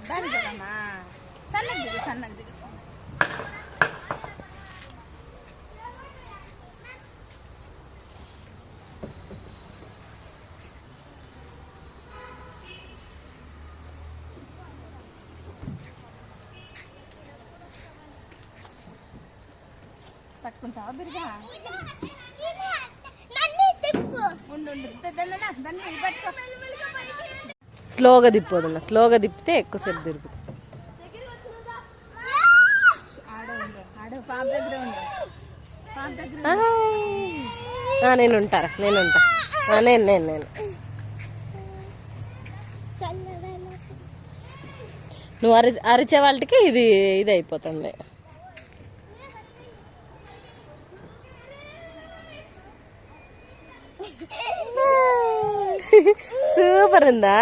దానికి కదమ్మా సన్నగా దిగు పట్టుకుంటావా బిరుగా స్లోగా తిప్పదన్న, స్లోగా తిప్పితే ఎక్కువసేపు తిరుగుతుంది. నేను ఉంటారా, నేను నువ్వు అరిచే వాళ్ళకి ఇది అయిపోతుంది. సూపర్ ఉందా?